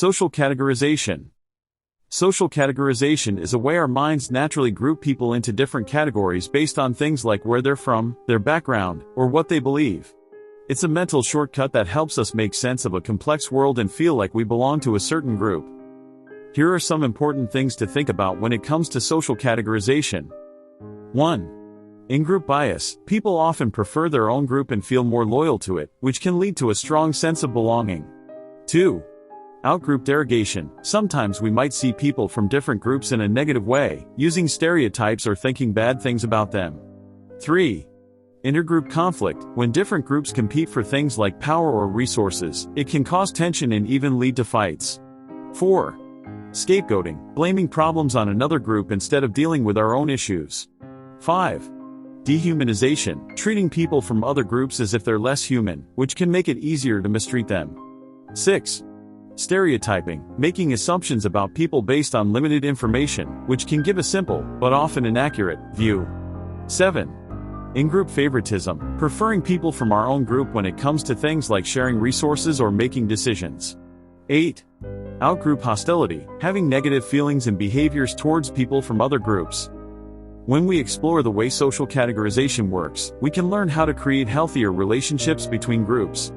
Social categorization. Social categorization is a way our minds naturally group people into different categories based on things like where they're from, their background, or what they believe. It's a mental shortcut that helps us make sense of a complex world and feel like we belong to a certain group. Here are some important things to think about when it comes to social categorization. 1. In-group bias. People often prefer their own group and feel more loyal to it, which can lead to a strong sense of belonging. 2. Out-group derogation. Sometimes we might see people from different groups in a negative way, using stereotypes or thinking bad things about them. 3. Intergroup conflict. When different groups compete for things like power or resources, it can cause tension and even lead to fights. 4. Scapegoating. Blaming problems on another group instead of dealing with our own issues. 5. Dehumanization. Treating people from other groups as if they're less human, which can make it easier to mistreat them. 6. Stereotyping. Making assumptions about people based on limited information, which can give a simple, but often inaccurate, view. 7. In-group favoritism. Preferring people from our own group when it comes to things like sharing resources or making decisions. 8. Out-group hostility. Having negative feelings and behaviors towards people from other groups. When we explore the way social categorization works, we can learn how to create healthier relationships between groups.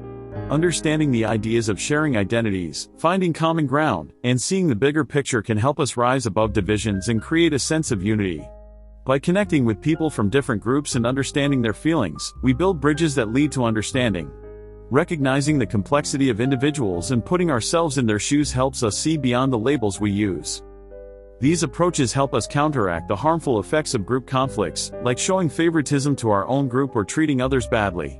Understanding the ideas of sharing identities, finding common ground, and seeing the bigger picture can help us rise above divisions and create a sense of unity. By connecting with people from different groups and understanding their feelings, we build bridges that lead to understanding. Recognizing the complexity of individuals and putting ourselves in their shoes helps us see beyond the labels we use. These approaches help us counteract the harmful effects of group conflicts, like showing favoritism to our own group or treating others badly.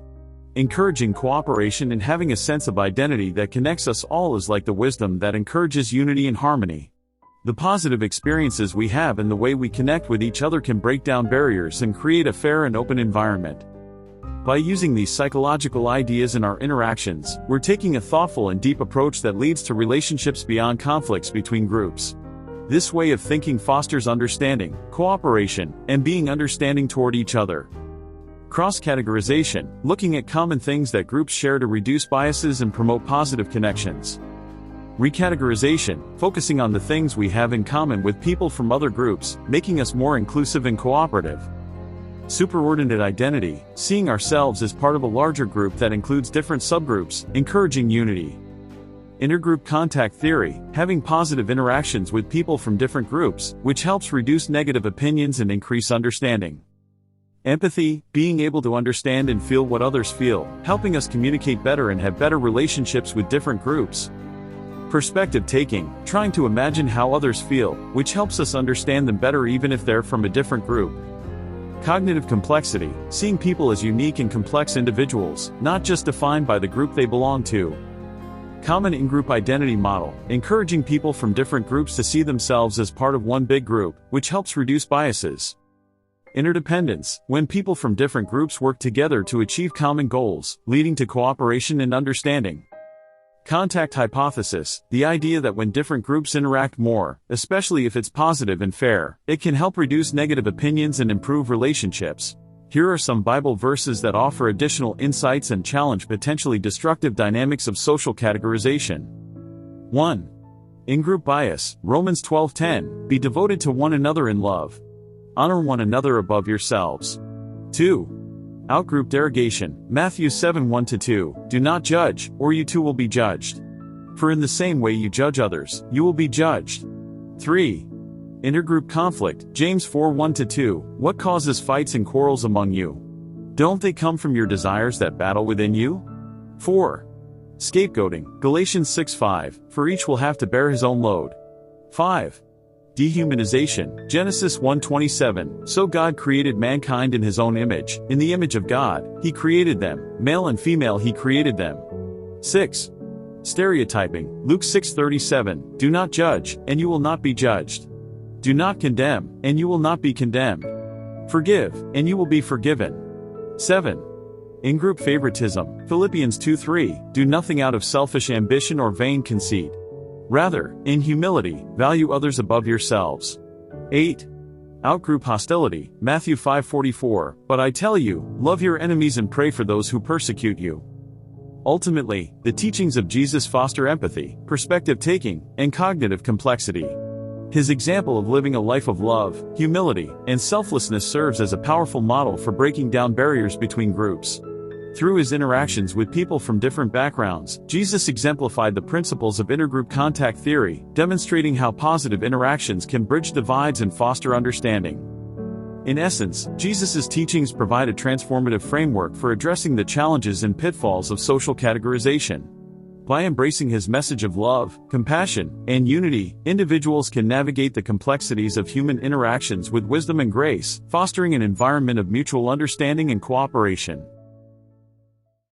Encouraging cooperation and having a sense of identity that connects us all is like the wisdom that encourages unity and harmony. The positive experiences we have and the way we connect with each other can break down barriers and create a fair and open environment. By using these psychological ideas in our interactions, we're taking a thoughtful and deep approach that leads to relationships beyond conflicts between groups. This way of thinking fosters understanding, cooperation, and being understanding toward each other. Cross-categorization, looking at common things that groups share to reduce biases and promote positive connections. Recategorization, focusing on the things we have in common with people from other groups, making us more inclusive and cooperative. Superordinate identity, seeing ourselves as part of a larger group that includes different subgroups, encouraging unity. Intergroup contact theory, having positive interactions with people from different groups, which helps reduce negative opinions and increase understanding. Empathy, being able to understand and feel what others feel, helping us communicate better and have better relationships with different groups. Perspective taking, trying to imagine how others feel, which helps us understand them better even if they're from a different group. Cognitive complexity, seeing people as unique and complex individuals, not just defined by the group they belong to. Common in-group identity model, encouraging people from different groups to see themselves as part of one big group, which helps reduce biases. Interdependence, when people from different groups work together to achieve common goals, leading to cooperation and understanding. Contact hypothesis, the idea that when different groups interact more, especially if it's positive and fair, it can help reduce negative opinions and improve relationships. Here are some Bible verses that offer additional insights and challenge potentially destructive dynamics of social categorization. 1. In-group bias, Romans 12:10, be devoted to one another in love. Honor one another above yourselves. 2. Out-group derogation, Matthew 7:1-2, do not judge, or you too will be judged. For in the same way you judge others, you will be judged. 3. Intergroup conflict, James 4:1-2, what causes fights and quarrels among you? Don't they come from your desires that battle within you? 4. Scapegoating, Galatians 6:5, for each will have to bear his own load. 5. Dehumanization, Genesis 1:27, so God created mankind in his own image, in the image of God, he created them, male and female he created them. 6. Stereotyping, Luke 6:37, do not judge, and you will not be judged. Do not condemn, and you will not be condemned. Forgive, and you will be forgiven. 7. In-group favoritism, Philippians 2:3, do nothing out of selfish ambition or vain conceit. Rather, in humility, value others above yourselves. 8. Out-group hostility, Matthew 5:44, but I tell you, love your enemies and pray for those who persecute you. Ultimately, the teachings of Jesus foster empathy, perspective-taking, and cognitive complexity. His example of living a life of love, humility, and selflessness serves as a powerful model for breaking down barriers between groups. Through his interactions with people from different backgrounds, Jesus exemplified the principles of intergroup contact theory, demonstrating how positive interactions can bridge divides and foster understanding. In essence, Jesus' teachings provide a transformative framework for addressing the challenges and pitfalls of social categorization. By embracing his message of love, compassion, and unity, individuals can navigate the complexities of human interactions with wisdom and grace, fostering an environment of mutual understanding and cooperation.